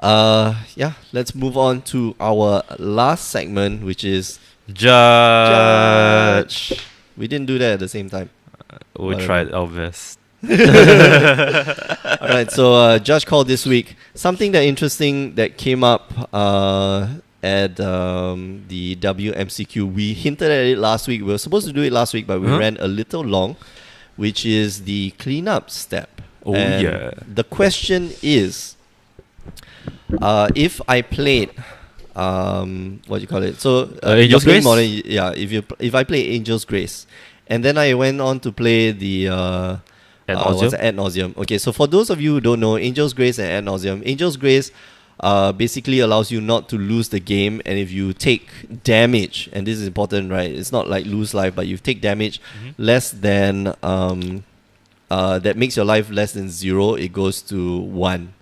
Yeah, let's move on to our last segment, which is Judge. Judge. We didn't do that at the same time. We Whatever. tried our best. Alright, so Judge Call this week. Something that interesting that came up at the WMCQ. We hinted at it last week. We were supposed to do it last week, but we ran a little long, which is the cleanup step. Oh, And yeah. the question is, if I played, what do you call it? So Angel's you're playing Grace? yeah. If I play Angel's Grace, and then I went on to play the what's it? Ad Nauseam. Okay, so for those of you who don't know, Angel's Grace and Ad Nauseam, Angel's Grace basically allows you not to lose the game, and if you take damage, and this is important, right? It's not like lose life, but you take damage less than that makes your life less than 0, it goes to 1.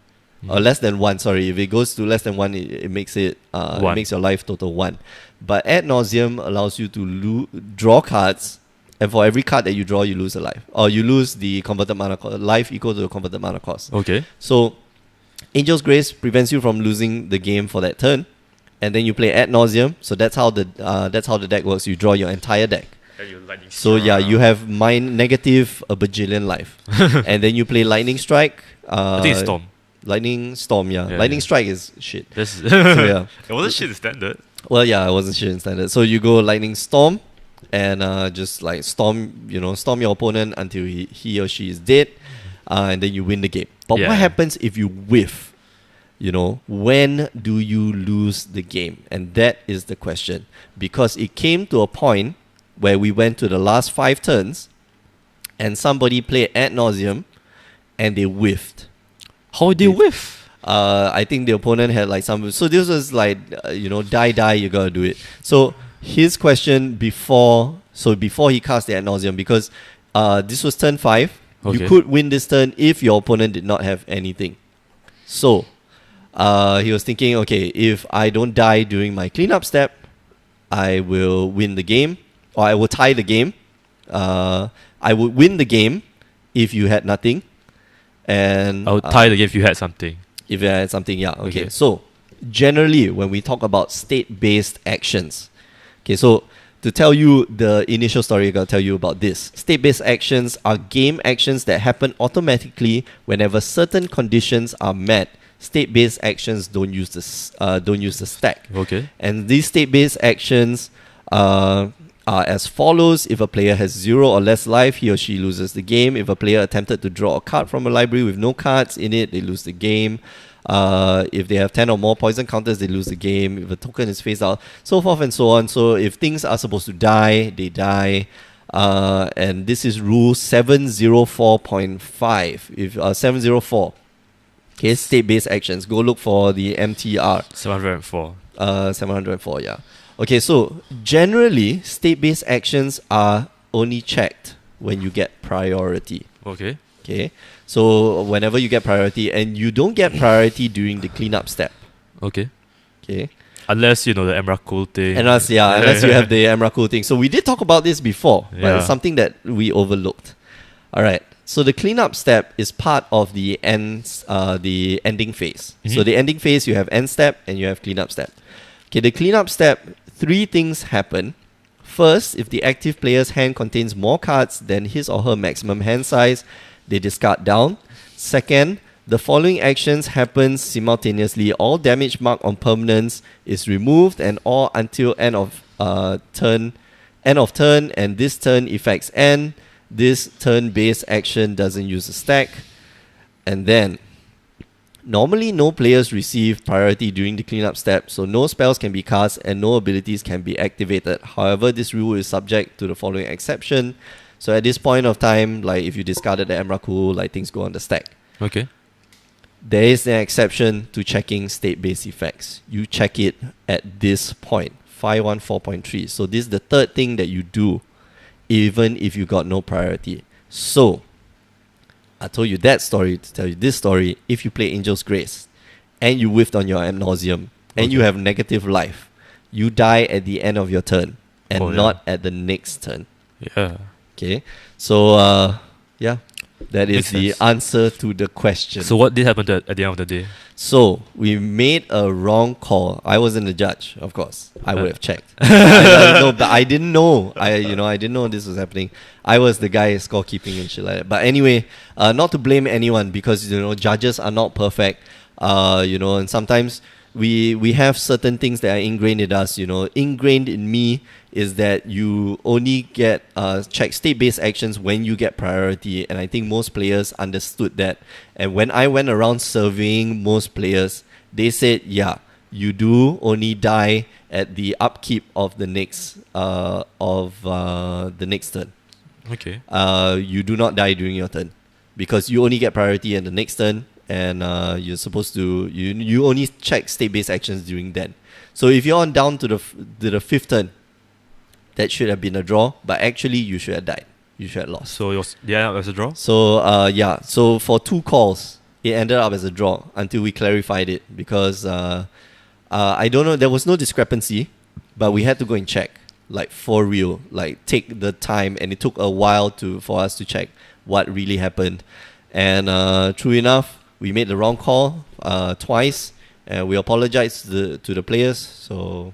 Or less than 1, sorry. If it goes to less than 1, it makes it One. makes your life total 1. But Ad Nauseam allows you to draw cards, and for every card that you draw, you lose a life. Or you lose the converted mana cost. Life equal to the converted mana cost. Okay. So Angel's Grace prevents you from losing the game for that turn. And then you play Ad Nauseam. So that's how the deck works. You draw your entire deck. So yeah, you have negative a bajillion life. And then you play Lightning Strike. I think it's Storm. Lightning Storm, yeah. Yeah, Lightning yeah. Strike is shit. This So yeah. It wasn't shit in standard. Well, yeah, I wasn't sure in standard. So you go Lightning Storm and just like storm your opponent until he or she is dead, and then you win the game. But Yeah. what happens if you whiff? When do you lose the game? And that is the question. Because it came to a point where we went to the last 5 turns and somebody played Ad Nauseam and they whiffed. How did they whiff? I think the opponent had like some. So this was like, die, you gotta do it. So his question before he cast the Ad Nauseam, because this was turn 5. Okay. You could win this turn if your opponent did not have anything. So he was thinking, okay, if I don't die during my cleanup step, I will win the game, or I will tie the game. I would win the game if you had nothing. And I would tie the game if you had something. if you had something, yeah. Okay. Okay. So generally, when we talk about state-based actions, okay, so to tell you the initial story, I gotta tell you about this. State-based actions are game actions that happen automatically whenever certain conditions are met. State-based actions don't use the stack. Okay. And these state-based actions are as follows. If a player has 0 or less life, he or she loses the game. If a player attempted to draw a card from a library with no cards in it, they lose the game. If they have 10 or more poison counters, they lose the game. If a token is phased out, so forth and so on. So if things are supposed to die, they die. And this is rule 704.5. If 704. Okay, state-based actions. Go look for the MTR. 704. 704, yeah. Okay, so generally, state-based actions are only checked when you get priority. Okay. Okay, so whenever you get priority, and you don't get priority during the cleanup step. Okay. Okay, Unless the Emrakul thing. unless you have the Emrakul thing. So we did talk about this before, but Yeah. it's something that we overlooked. All right. So the cleanup step is part of the the ending phase. So the ending phase, you have end step and you have cleanup step. Okay, the cleanup step, 3 things happen. First, if the active player's hand contains more cards than his or her maximum hand size, they discard down. Second, the following actions happen simultaneously. All damage marked on permanents is removed, and all until end of turn, and this turn effects end. This turn-based action doesn't use a stack. And then, normally no players receive priority during the cleanup step, so no spells can be cast and no abilities can be activated. However, this rule is subject to the following exception. So at this point of time, like if you discarded the Emrakul, like things go on the stack. Okay. There is an exception to checking state-based effects. You check it at this point, 514.3. So this is the third thing that you do, even if you got no priority. So, I told you that story to tell you this story. If you play Angel's Grace, and you whiffed on your Ad Nauseam, and you have negative life, you die at the end of your turn, and Oh, yeah. not at the next turn. Yeah. Okay? So, yeah. That is Makes the sense. answer to the question. So what did happen at the end of the day? So we made a wrong call. I wasn't the judge, of course. I would have checked. No, but I didn't know. I didn't know this was happening. I was the guy scorekeeping and shit like that. But anyway, not to blame anyone because judges are not perfect. And sometimes we have certain things that are ingrained in us. Ingrained in me is that you only get check state-based actions when you get priority, and I think most players understood that. And when I went around surveying most players, they said, yeah, you do only die at the upkeep of the next turn. Okay. You do not die during your turn because you only get priority at the next turn, and you're supposed to you only check state-based actions during then. So if you're on down to the fifth turn, that should have been a draw, but actually you should have died. You should have lost. So it was as a draw? So so for 2 calls, it ended up as a draw until we clarified it because I don't know, there was no discrepancy, but we had to go and check, like for real, like take the time, and it took a while for us to check what really happened. And true enough, we made the wrong call twice, and we apologized to the players. So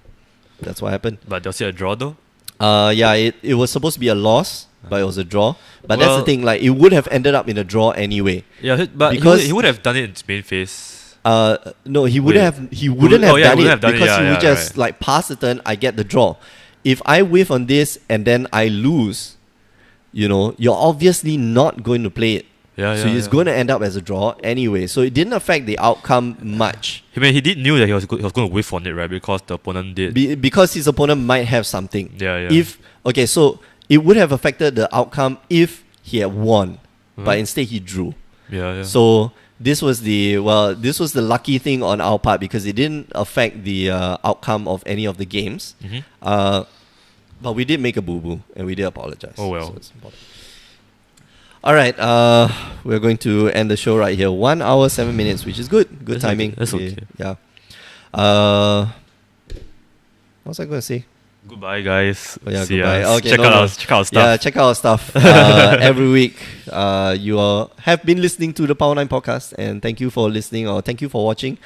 that's what happened. But was it a draw though? It was supposed to be a loss, but it was a draw. But that's the thing, like it would have ended up in a draw anyway. Yeah, but because he would have done it in his main phase. No, he wouldn't have done it because he would just like pass the turn, I get the draw. If I whiff on this and then I lose, you're obviously not going to play it. So it's going to end up as a draw anyway. So it didn't affect the outcome much. I mean, he did knew that he was going to whiff on it, right? Because the opponent did. Because his opponent might have something. Yeah. So it would have affected the outcome if he had won, but instead he drew. Yeah. So this was the lucky thing on our part because it didn't affect the outcome of any of the games. Mm-hmm. But we did make a boo-boo and we did apologize. Oh well. So it's important. All right, we're going to end the show right here. 1 hour, 7 minutes, which is good. Good timing. That's okay. Yeah. What was I going to say? Goodbye, guys. Yeah, See goodbye. ya. Okay, check out our stuff. Yeah, check out our stuff. Every week, you have been listening to the Power 9 podcast, and thank you for listening or thank you for watching.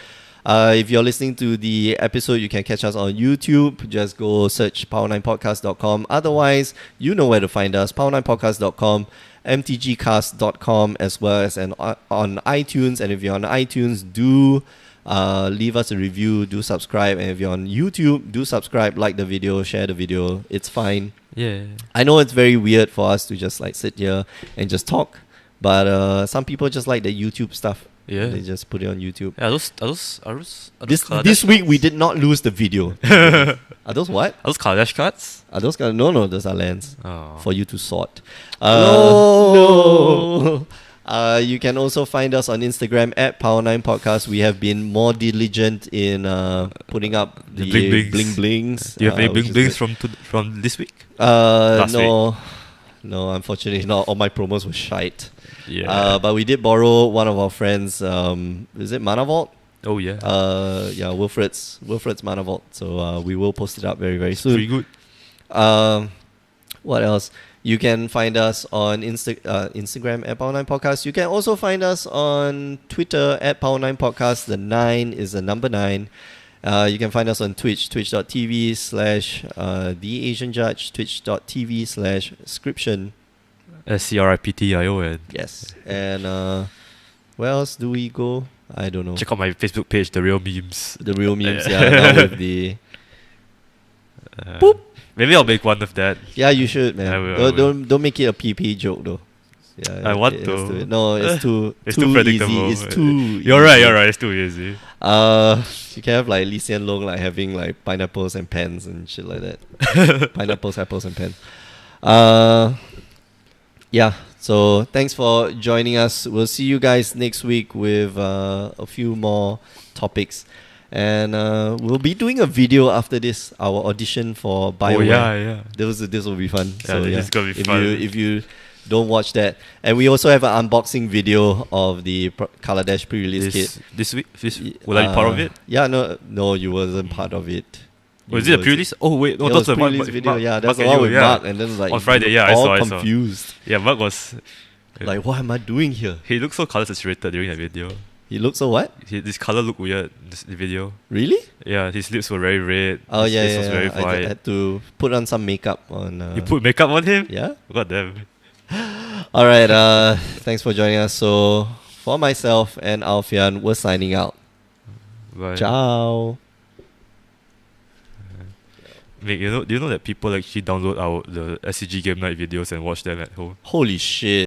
If you're listening to the episode, you can catch us on YouTube. Just go search power9podcast.com. Otherwise, you know where to find us, power9podcast.com, mtgcast.com, as well as on iTunes. And if you're on iTunes, do leave us a review, do subscribe. And if you're on YouTube, do subscribe, like the video, share the video. It's fine. Yeah. I know it's very weird for us to just like sit here and just talk, but some people just like the YouTube stuff. Yeah. They just put it on YouTube. Yeah, are those This week we did not lose the video. Are those what? Are those Kaladesh cards? Are those no, those are lands Oh. for you to sort. No. You can also find us on Instagram at Power9 Podcast. We have been more diligent in putting up the bling blings. Do you have any bling blings from this week? No, unfortunately not. All my promos were shite. Yeah. But we did borrow one of our friends. Is it Mana Vault? Oh yeah. Wilfred's Mana Vault. So we will post it up very, very soon. Pretty good. What else? You can find us on Instagram at Power9 Podcast. You can also find us on Twitter at Power9 Podcast. The 9 is the number 9. You can find us on Twitch, twitch.tv/The Asian Judge, twitch.tv/Scription. SCRIPTION. Yes. And where else do we go? I don't know. Check out my Facebook page, The Real Memes. The Real Memes, now with the... Boop. Maybe I'll make one of that. Yeah, you should, man. I will. Don't make it a PP joke, though. Yeah, I want to. No, it's too predictable. easy. It's too You're right. It's too easy. You can have like Lee Hsien Loong like having like pineapples and pens and shit like that. Pineapples, apples, and pens. Yeah. So thanks for joining us. We'll see you guys next week with a few more topics. And we'll be doing a video after this, our audition for BioWare. Oh, yeah. This will be fun. Yeah, this is going to be fun. If you don't watch that. And we also have an unboxing video of the Kaladesh pre-release kit. This week? Will I be part of it? Yeah, no, you wasn't part of it. Was it a pre-release? Oh, wait. No, that's the pre-release video. Yeah, that's the one with Mark. And then like on Friday, I all saw. confused. Yeah, Mark was... Like, what am I doing here? He looked so color saturated during that video. He looks so what? This color looked weird in this video. Really? Yeah, his lips were very red. Oh his yeah, face yeah, was yeah. very I white. had to put on some makeup on. You put makeup on him? Yeah. God damn. All right. Thanks for joining us. So for myself and Alfian, we're signing out. Bye. Ciao. Mate, do you know that people actually download the SCG Game Night videos and watch them at home? Holy shit.